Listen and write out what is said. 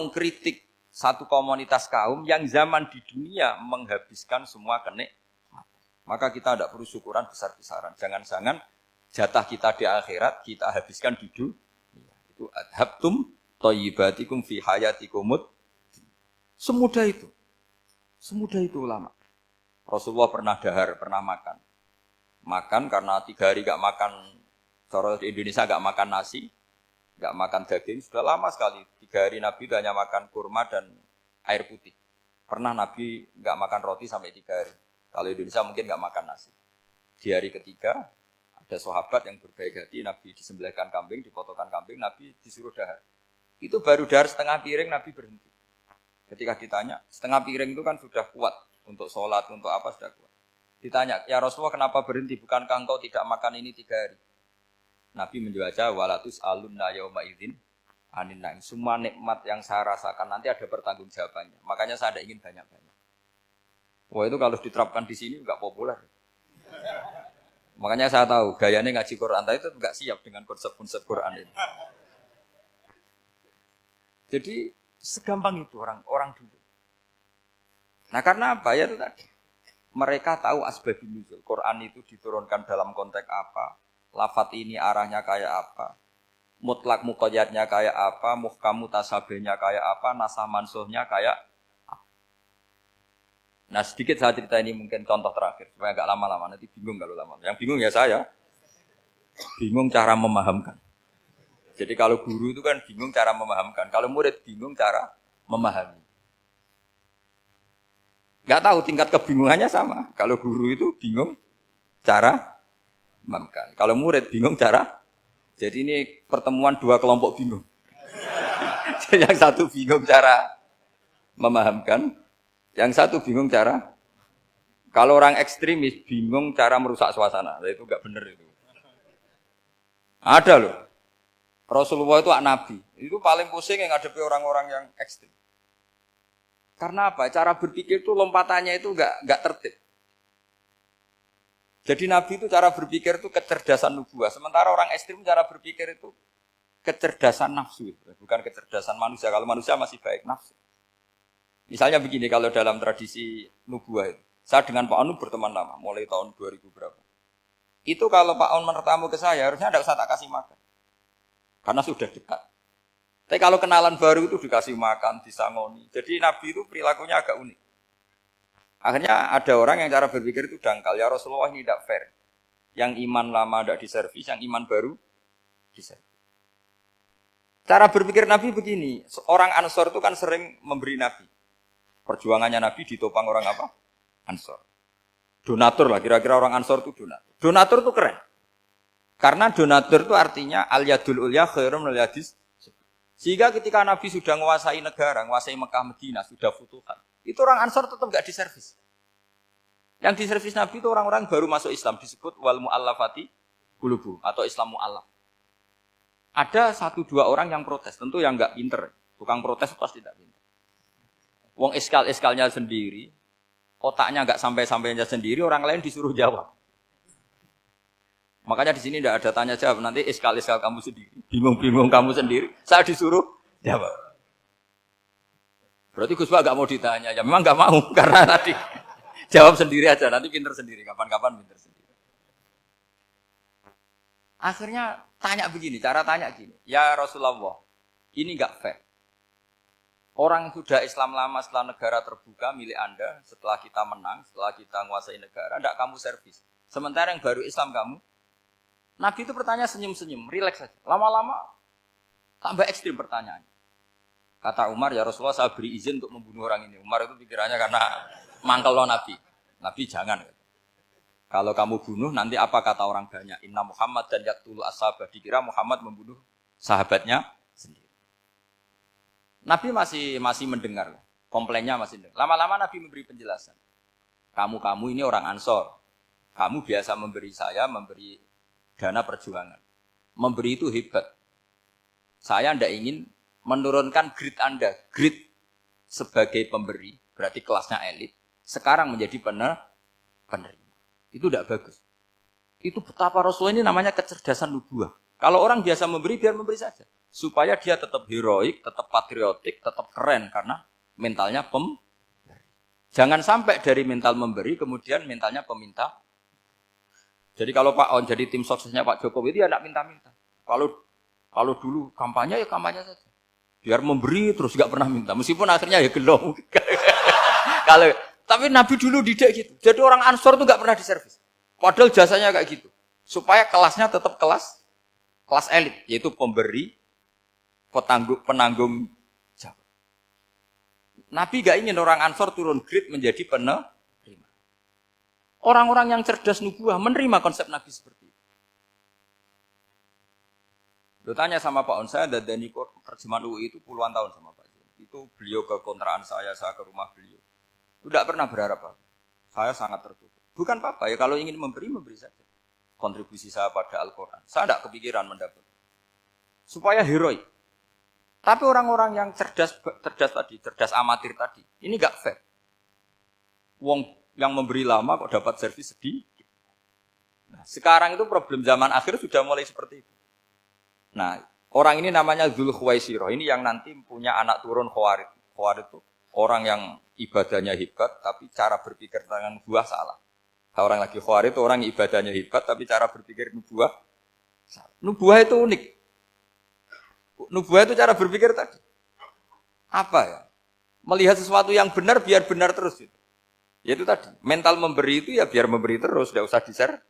mengkritik satu komunitas kaum yang zaman di dunia menghabiskan semua kenikmatan. Maka kita tidak perlu syukuran besar-besaran. Jangan-jangan jatah kita di akhirat kita habiskan di dunia. Itu adhabtum thayyibatikum fi hayatikumud. Semudah itu. Semudah itu ulama. Rasulullah pernah dahar, pernah makan. Makan karena 3 hari gak makan, cara di Indonesia gak makan nasi, gak makan daging, sudah lama sekali. 3 hari Nabi itu hanya makan kurma dan air putih. Pernah Nabi gak makan roti sampai 3 hari. Kalau Indonesia mungkin gak makan nasi. Di hari ketiga, ada sahabat yang berbaik hati, Nabi disembelihkan kambing, dipotongkan kambing, Nabi disuruh dahar. Itu baru dahar setengah piring, Nabi berhenti. Ketika ditanya, setengah piring itu kan sudah kuat. Untuk sholat, untuk apa sudah kuat. Ditanya, ya Rasulullah kenapa berhenti? Bukankah engkau tidak makan ini 3 hari? Nabi menjawab, walatus alunna yauma idzin anin na'im. Semua nikmat yang saya rasakan nanti ada pertanggungjawabannya. Makanya saya tidak ingin banyak-banyak. Wah itu kalau diterapkan di sini enggak populer. Makanya saya tahu gayanya ngaji Quran itu enggak siap dengan konsep-konsep Quran ini. Jadi segampang itu orang dulu. Nah karena apa ya itu tadi? Mereka tahu asbabun nuzul. Quran itu diturunkan dalam konteks apa? Lafaz ini arahnya kayak apa? Mutlak muqayyadnya kayak apa? Muhkam mutasabihnya kayak apa? Nasah mansuhnya kayak apa? Nah sedikit saya cerita ini mungkin contoh terakhir supaya agak lama-lama, nanti bingung kalau lama. Yang bingung ya saya, bingung cara memahamkan. Jadi kalau guru itu kan bingung cara memahamkan, kalau murid bingung cara memahami. Gak tahu tingkat kebingungannya sama. Kalau guru itu bingung cara memahamkan, kalau murid bingung cara. Jadi ini pertemuan 2 kelompok bingung. Yang satu bingung cara memahamkan. Yang satu bingung cara, kalau orang ekstremis bingung cara merusak suasana, itu enggak benar itu. Ada loh, Rasulullah itu nabi, itu paling pusing yang ngadepi orang-orang yang ekstrim. Karena apa? Cara berpikir itu lompatannya itu enggak tertib. Jadi nabi itu cara berpikir itu kecerdasan nubuah, sementara orang ekstrim cara berpikir itu kecerdasan nafsu, bukan kecerdasan manusia. Kalau manusia masih baik nafsu. Misalnya begini, kalau dalam tradisi nubuah itu, saya dengan Pak Anu berteman lama, mulai tahun 2000 berapa. Itu kalau Pak Anu bertamu ke saya, harusnya tidak usah tak kasih makan. Karena sudah dekat. Tapi kalau kenalan baru itu dikasih makan, disangoni. Jadi Nabi itu perilakunya agak unik. Akhirnya ada orang yang cara berpikir itu dangkal. Ya Rasulullah ini tidak fair. Yang iman lama tidak diservis, yang iman baru diservis. Cara berpikir Nabi begini, orang Ansor itu kan sering memberi Nabi. Perjuangannya Nabi ditopang orang apa? Ansor. Donatur lah, kira-kira orang Ansor itu donatur. Donatur itu keren. Karena donatur itu artinya al-yadul ulya khairum minal yadis. Sehingga ketika Nabi sudah menguasai negara, menguasai Mekah Madinah, sudah futuhat, itu orang Ansor tetap enggak diservis. Yang diservis Nabi itu orang-orang baru masuk Islam, disebut wal mu'allafati qulubuhum atau Islam mu'allaf. Ada 1-2 orang yang protes, tentu yang enggak pinter. Tukang protes pasti tidak pinter. Wong iskal-iskalnya sendiri, otaknya enggak sampai-sampainya sendiri, orang lain disuruh jawab. Makanya di sini tidak ada tanya jawab, nanti iskal-iskal kamu sendiri, bingung-bingung kamu sendiri, saya disuruh jawab. Berarti Gus Pak enggak mau ditanya, ya memang enggak mau, karena tadi jawab sendiri aja, nanti pinter sendiri, kapan-kapan pinter sendiri. Akhirnya tanya begini, cara tanya gini, ya Rasulullah, ini enggak fair. Orang sudah Islam lama setelah negara terbuka milik Anda, setelah kita menang, setelah kita menguasai negara, tidak kamu servis. Sementara yang baru Islam kamu, Nabi itu bertanya senyum-senyum, rileks saja. Lama-lama tambah ekstrim pertanyaannya. Kata Umar, ya Rasulullah saya beri izin untuk membunuh orang ini. Umar itu pikirannya karena mangkel lo Nabi. Nabi jangan. Kalau kamu bunuh, nanti apa kata orang banyak? Inna Muhammad dan yaktulu ashabah. Dikira Muhammad membunuh sahabatnya sendiri. Nabi masih mendengar, komplainnya masih mendengar. Lama-lama Nabi memberi penjelasan. Kamu ini orang Ansor. Kamu biasa memberi saya, memberi dana perjuangan. Memberi itu hebat. Saya tidak ingin menurunkan grade Anda. Grade sebagai pemberi, berarti kelasnya elit. Sekarang menjadi penerima. Itu tidak bagus. Itu betapa Rasulullah ini namanya kecerdasan nubuah. Kalau orang biasa memberi, biar memberi saja. supaya dia tetap heroik, tetap patriotik, tetap keren karena mentalnya Jangan sampai dari mental memberi kemudian mentalnya peminta. Jadi kalau Pak On jadi tim suksesnya Pak Jokowi itu ya tidak minta-minta. Kalau dulu kampanye ya kampanye saja. Biar memberi terus nggak pernah minta. Meskipun akhirnya ya gelong. Kalau tapi Nabi dulu didik gitu. Jadi orang Ansor itu nggak pernah diservis. Padahal jasanya kayak gitu. Supaya kelasnya tetap kelas elit, yaitu pemberi, penanggung jawab. Nabi gak ingin orang Ansor turun grade menjadi penerima. Orang-orang yang cerdas nubuah menerima konsep Nabi seperti itu. Lo tanya sama Pak On, saya dadani terjemahan UI itu puluhan tahun sama Pak. Itu beliau ke kontrakan saya ke rumah beliau. Tidak pernah berharap apa. Saya sangat tertutup. Bukan apa-apa ya, kalau ingin memberi saja. Kontribusi saya pada Al-Quran. Saya tidak kepikiran mendapat. Supaya heroik. Tapi orang-orang yang cerdas amatir tadi, ini enggak fair. Wong yang memberi lama kok dapat servis sedikit. Nah, sekarang itu problem zaman akhir sudah mulai seperti itu. Nah, orang ini namanya Dzul Khuwaisirah. Ini yang nanti punya anak turun Khawarid. Khawarid itu orang yang ibadahnya hebat, tapi cara berpikir tentang nubuah salah. Orang lagi Khawarid itu orang ibadahnya hebat, tapi cara berpikir nubuah salah. Nubuah itu unik. Nubuah itu cara berpikir tadi. Apa ya? Melihat sesuatu yang benar biar benar terus. Yaitu tadi, mental memberi itu ya biar memberi terus, tidak usah di-share.